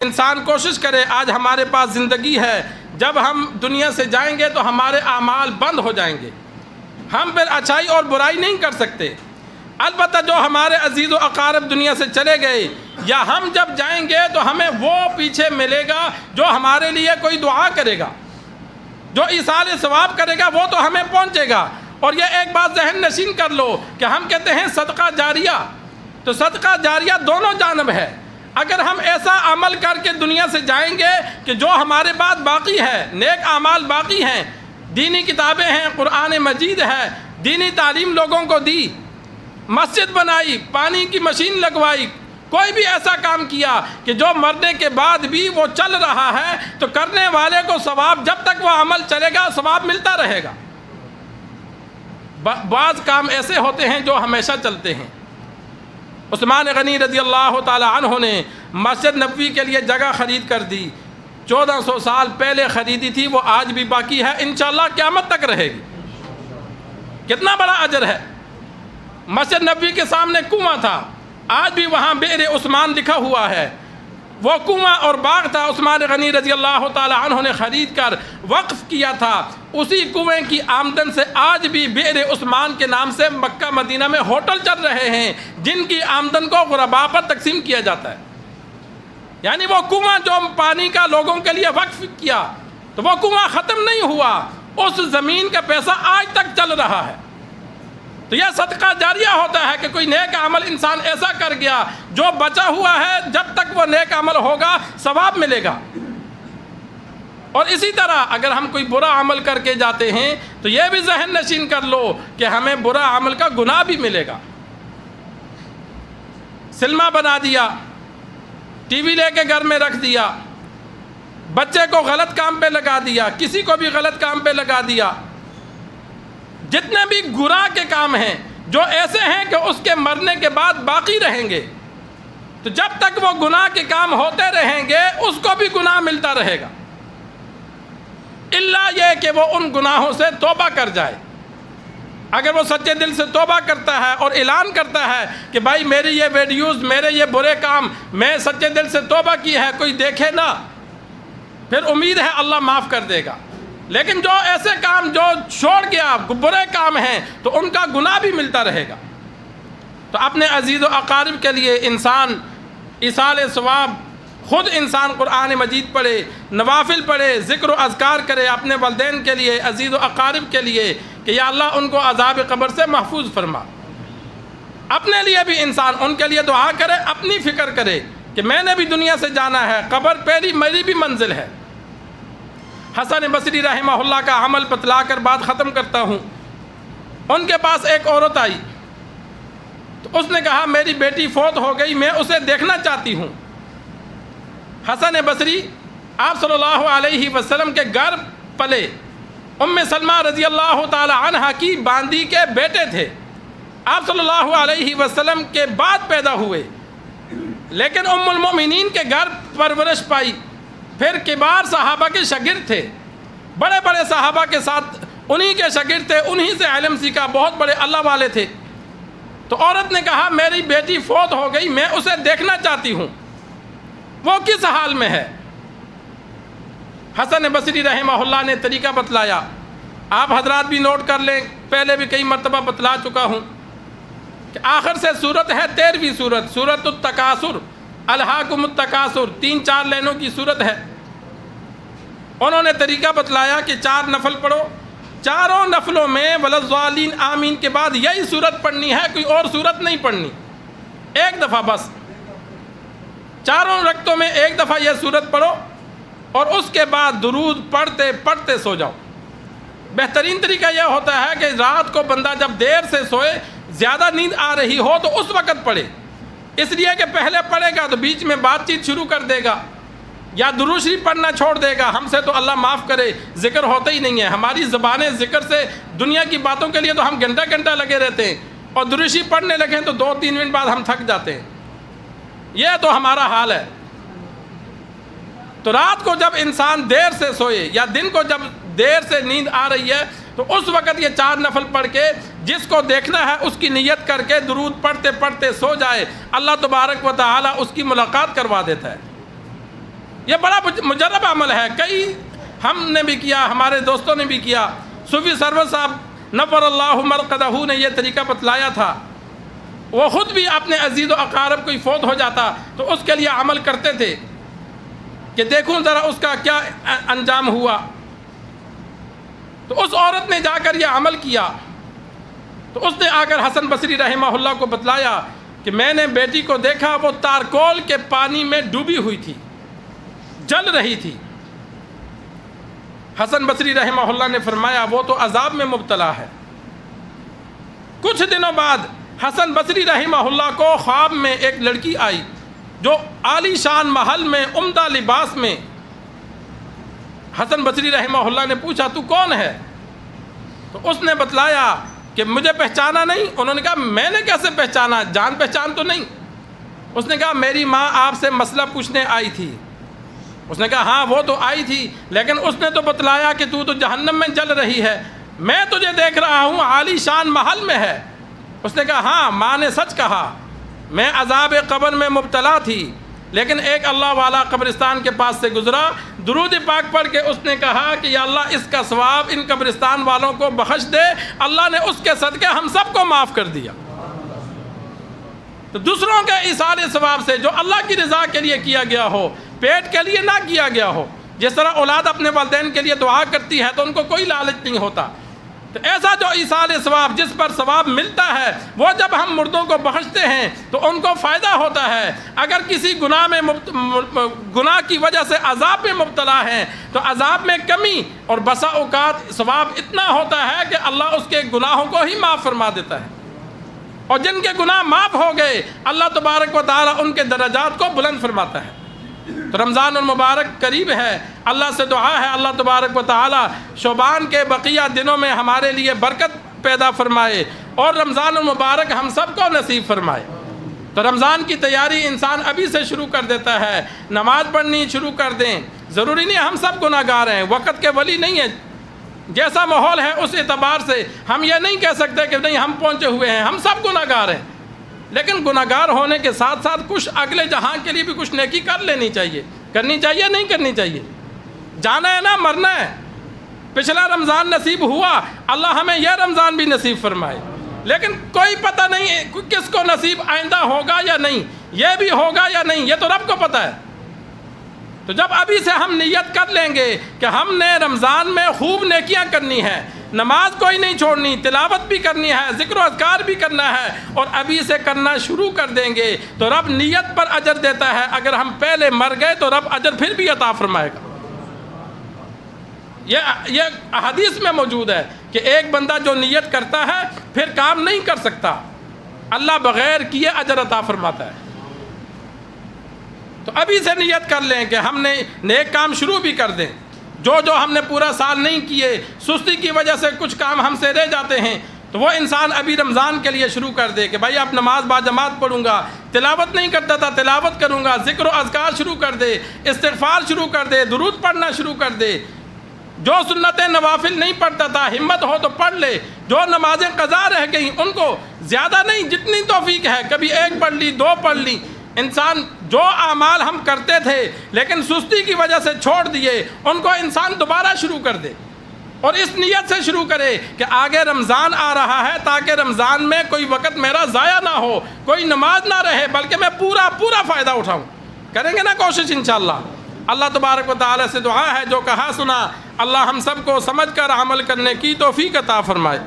انسان کوشش کرے، آج ہمارے پاس زندگی ہے، جب ہم دنیا سے جائیں گے تو ہمارے اعمال بند ہو جائیں گے، ہم پھر اچھائی اور برائی نہیں کر سکتے۔ البتہ جو ہمارے عزیز و اقارب دنیا سے چلے گئے، یا ہم جب جائیں گے تو ہمیں وہ پیچھے ملے گا جو ہمارے لیے کوئی دعا کرے گا، جو ایصال ثواب کرے گا، وہ تو ہمیں پہنچے گا۔ اور یہ ایک بات ذہن نشین کر لو کہ ہم کہتے ہیں صدقہ جاریہ، تو صدقہ جاریہ دونوں جانب ہے۔ اگر ہم ایسا عمل کر کے دنیا سے جائیں گے کہ جو ہمارے بعد باقی ہے، نیک اعمال باقی ہیں، دینی کتابیں ہیں، قرآن مجید ہے، دینی تعلیم لوگوں کو دی، مسجد بنائی، پانی کی مشین لگوائی، کوئی بھی ایسا کام کیا کہ جو مرنے کے بعد بھی وہ چل رہا ہے، تو کرنے والے کو ثواب، جب تک وہ عمل چلے گا ثواب ملتا رہے گا۔ بعض کام ایسے ہوتے ہیں جو ہمیشہ چلتے ہیں۔ عثمان غنی رضی اللہ تعالی عنہ نے مسجد نبوی کے لیے جگہ خرید کر دی، 1400 سال پہلے خریدی تھی، وہ آج بھی باقی ہے، انشاءاللہ قیامت تک رہے گی۔ کتنا بڑا اجر ہے۔ مسجد نبوی کے سامنے کنواں تھا، آج بھی وہاں بئر عثمان لکھا ہوا ہے۔ وہ کنواں اور باغ تھا، عثمان غنی رضی اللہ تعالی عنہ نے خرید کر وقف کیا تھا۔ اسی کنویں کی آمدن سے آج بھی بئر عثمان کے نام سے مکہ مدینہ میں ہوٹل چل رہے ہیں، جن کی آمدن کو غرباء پر تقسیم کیا جاتا ہے۔ یعنی وہ کنواں جو پانی کا لوگوں کے لیے وقف کیا، تو وہ کنواں ختم نہیں ہوا، اس زمین کا پیسہ آج تک چل رہا ہے۔ تو یہ صدقہ جاریہ ہوتا ہے کہ کوئی نیک عمل انسان ایسا کر گیا جو بچا ہوا ہے، جب تک وہ نیک عمل ہوگا ثواب ملے گا۔ اور اسی طرح اگر ہم کوئی برا عمل کر کے جاتے ہیں تو یہ بھی ذہن نشین کر لو کہ ہمیں برا عمل کا گناہ بھی ملے گا۔ سلمہ بنا دیا، ٹی وی لے کے گھر میں رکھ دیا، بچے کو غلط کام پہ لگا دیا، کسی کو بھی غلط کام پہ لگا دیا، جتنے بھی گناہ کے کام ہیں جو ایسے ہیں کہ اس کے مرنے کے بعد باقی رہیں گے، تو جب تک وہ گناہ کے کام ہوتے رہیں گے اس کو بھی گناہ ملتا رہے گا، الا یہ کہ وہ ان گناہوں سے توبہ کر جائے۔ اگر وہ سچے دل سے توبہ کرتا ہے اور اعلان کرتا ہے کہ بھائی میری یہ ویڈیوز، میرے یہ برے کام، میں سچے دل سے توبہ کی ہے، کوئی دیکھے نہ، پھر امید ہے اللہ معاف کر دے گا۔ لیکن جو ایسے کام جو چھوڑ گیا، برے کام ہیں، تو ان کا گناہ بھی ملتا رہے گا۔ تو اپنے عزیز و اقارب کے لیے انسان ایصال ثواب، خود انسان قرآن مجید پڑھے، نوافل پڑھے، ذکر و اذکار کرے، اپنے والدین کے لیے، عزیز و اقارب کے لیے کہ یا اللہ ان کو عذاب قبر سے محفوظ فرما۔ اپنے لیے بھی انسان ان کے لیے دعا کرے، اپنی فکر کرے کہ میں نے بھی دنیا سے جانا ہے، قبر پہلی میری بھی منزل ہے۔ حسن بصری رحمہ اللہ کا عمل بتلا کر بات ختم کرتا ہوں۔ ان کے پاس ایک عورت آئی، تو اس نے کہا میری بیٹی فوت ہو گئی، میں اسے دیکھنا چاہتی ہوں۔ حسن بصری آپ صلی اللہ علیہ وسلم کے گھر پلے، ام سلمہ رضی اللہ تعالی عنہ کی باندی کے بیٹے تھے، آپ صلی اللہ علیہ وسلم کے بعد پیدا ہوئے، لیکن ام المؤمنین کے گھر پرورش پائی، پھر کبار صحابہ کے شاگرد تھے، بڑے بڑے صحابہ کے ساتھ انہی کے شاگرد تھے، انہی سے علم سیکھا، بہت بڑے اللہ والے تھے۔ تو عورت نے کہا میری بیٹی فوت ہو گئی، میں اسے دیکھنا چاہتی ہوں، وہ کس حال میں ہے؟ حسن بصری رحمہ اللہ نے طریقہ بتلایا، آپ حضرات بھی نوٹ کر لیں، پہلے بھی کئی مرتبہ بتلا چکا ہوں کہ آخر سے سورت ہے 13ویں سورت، سورۃ التکاثر، الہاکم التکاثر، 3-4 لینوں کی سورت ہے۔ انہوں نے طریقہ بتلایا کہ 4 نفل پڑھو، چاروں نفلوں میں ولضالین آمین کے بعد یہی سورت پڑھنی ہے، کوئی اور سورت نہیں پڑھنی، ایک دفعہ بس، چاروں رکعتوں میں ایک دفعہ یہ سورت پڑھو، اور اس کے بعد درود پڑھتے پڑھتے سو جاؤ۔ بہترین طریقہ یہ ہوتا ہے کہ رات کو بندہ جب دیر سے سوئے، زیادہ نیند آ رہی ہو تو اس وقت پڑھے، اس لیے کہ پہلے پڑھے گا تو بیچ میں بات چیت شروع کر دے گا، یا درود شریف پڑھنا چھوڑ دے گا۔ ہم سے تو اللہ معاف کرے ذکر ہوتا ہی نہیں ہے، ہماری زبانیں ذکر سے، دنیا کی باتوں کے لیے تو ہم گھنٹہ گھنٹہ لگے رہتے ہیں، اور درود شریف پڑھنے لگیں تو 2-3 منٹ بعد ہم تھک جاتے ہیں۔ یہ تو ہمارا حال ہے۔ تو رات کو جب انسان دیر سے سوئے، یا دن کو جب دیر سے نیند آ رہی ہے، تو اس وقت یہ 4 نفل پڑھ کے جس کو دیکھنا ہے اس کی نیت کر کے درود پڑھتے پڑھتے سو جائے، اللہ تبارک و تعالی اس کی ملاقات کروا دیتا ہے۔ یہ بڑا مجرب عمل ہے، کئی ہم نے بھی کیا، ہمارے دوستوں نے بھی کیا۔ صوفی سرور صاحب نور اللہ مرقدہ نے یہ طریقہ بتلایا تھا، وہ خود بھی اپنے عزیز و اقارب کوئی فوت ہو جاتا تو اس کے لیے عمل کرتے تھے کہ دیکھوں ذرا اس کا کیا انجام ہوا۔ تو اس عورت نے جا کر یہ عمل کیا، تو اس نے آ کر حسن بصری رحمہ اللہ کو بتلایا کہ میں نے بیٹی کو دیکھا، وہ تارکول کے پانی میں ڈوبی ہوئی تھی، جل رہی تھی۔ حسن بصری رحمہ اللہ نے فرمایا وہ تو عذاب میں مبتلا ہے۔ کچھ دنوں بعد حسن بصری رحمہ اللہ کو خواب میں ایک لڑکی آئی جو عالی شان محل میں عمدہ لباس میں۔ حسن بصری رحمہ اللہ نے پوچھا تو کون ہے؟ تو اس نے بتلایا کہ مجھے پہچانا نہیں۔ انہوں نے کہا میں نے کیسے پہچانا، جان پہچان تو نہیں۔ اس نے کہا میری ماں آپ سے مسئلہ پوچھنے آئی تھی۔ اس نے کہا ہاں وہ تو آئی تھی، لیکن اس نے تو بتلایا کہ تو جہنم میں جل رہی ہے، میں تجھے دیکھ رہا ہوں عالی شان محل میں ہے۔ اس نے کہا ہاں ماں نے سچ کہا، میں عذاب قبر میں مبتلا تھی، لیکن ایک اللہ والا قبرستان کے پاس سے گزرا، درود پاک پڑھ کے اس نے کہا کہ یا اللہ اس کا ثواب ان قبرستان والوں کو بخش دے۔ اللہ نے اس کے صدقے ہم سب کو معاف کر دیا۔ تو دوسروں کے ایثار ثواب سے جو اللہ کی رضا کے لیے کیا گیا ہو، پیٹ کے لیے نہ کیا گیا ہو، جس طرح اولاد اپنے والدین کے لیے دعا کرتی ہے تو ان کو کوئی لالچ نہیں ہوتا، تو ایسا جو ایثار ثواب جس پر ثواب ملتا ہے وہ جب ہم مردوں کو بخشتے ہیں تو ان کو فائدہ ہوتا ہے۔ اگر کسی گناہ کی وجہ سے عذاب میں مبتلا ہیں تو عذاب میں کمی، اور بسا اوقات ثواب اتنا ہوتا ہے کہ اللہ اس کے گناہوں کو ہی معاف فرما دیتا ہے، اور جن کے گناہ معاف ہو گئے اللہ تبارک و تعالیٰ ان کے درجات کو بلند فرماتا ہے۔ تو رمضان المبارک قریب ہے، اللہ سے دعا ہے اللہ تبارک و تعالیٰ شعبان کے بقیہ دنوں میں ہمارے لیے برکت پیدا فرمائے اور رمضان المبارک ہم سب کو نصیب فرمائے۔ تو رمضان کی تیاری انسان ابھی سے شروع کر دیتا ہے، نماز پڑھنی شروع کر دیں۔ ضروری نہیں ہم سب گناہ گار ہیں، وقت کے ولی نہیں ہیں، جیسا ماحول ہے اس اعتبار سے ہم یہ نہیں کہہ سکتے کہ نہیں ہم پہنچے ہوئے ہیں، ہم سب گناہ گار ہیں، لیکن گناہ گار ہونے کے ساتھ ساتھ کچھ اگلے جہاں کے لیے بھی کچھ نیکی کر لینی چاہیے، کرنی چاہیے نہیں کرنی چاہیے، جانا ہے نا مرنا ہے۔ پچھلا رمضان نصیب ہوا، اللہ ہمیں یہ رمضان بھی نصیب فرمائے، لیکن کوئی پتہ نہیں کس کو نصیب آئندہ ہوگا یا نہیں، یہ بھی ہوگا یا نہیں، یہ تو رب کو پتہ ہے۔ تو جب ابھی سے ہم نیت کر لیں گے کہ ہم نے رمضان میں خوب نیکیاں کرنی ہے، نماز کوئی نہیں چھوڑنی، تلاوت بھی کرنی ہے، ذکر و اذکار بھی کرنا ہے، اور ابھی سے کرنا شروع کر دیں گے تو رب نیت پر اجر دیتا ہے۔ اگر ہم پہلے مر گئے تو رب اجر پھر بھی عطا فرمائے گا۔ یہ حدیث میں موجود ہے کہ ایک بندہ جو نیت کرتا ہے پھر کام نہیں کر سکتا، اللہ بغیر کیے اجر عطا فرماتا ہے۔ تو ابھی سے نیت کر لیں کہ ہم نے نیک کام شروع بھی کر دیں، جو ہم نے پورا سال نہیں کیے، سستی کی وجہ سے کچھ کام ہم سے رہ جاتے ہیں، تو وہ انسان ابھی رمضان کے لیے شروع کر دے کہ بھائی اب نماز با جماعت پڑھوں گا، تلاوت نہیں کرتا تھا تلاوت کروں گا، ذکر و اذکار شروع کر دے، استغفار شروع کر دے، درود پڑھنا شروع کر دے، جو سنتیں نوافل نہیں پڑھتا تھا ہمت ہو تو پڑھ لے، جو نمازیں قضا رہ گئیں ان کو زیادہ نہیں جتنی توفیق ہے کبھی ایک پڑھ لی، دو پڑھ لی۔ انسان جو اعمال ہم کرتے تھے لیکن سستی کی وجہ سے چھوڑ دیے ان کو انسان دوبارہ شروع کر دے، اور اس نیت سے شروع کرے کہ آگے رمضان آ رہا ہے تاکہ رمضان میں کوئی وقت میرا ضائع نہ ہو، کوئی نماز نہ رہے، بلکہ میں پورا فائدہ اٹھاؤں۔ کریں گے نا کوشش انشاءاللہ۔ اللہ تبارک و تعالی سے دعا ہے جو کہا سنا اللہ ہم سب کو سمجھ کر عمل کرنے کی توفیق عطا فرمائے۔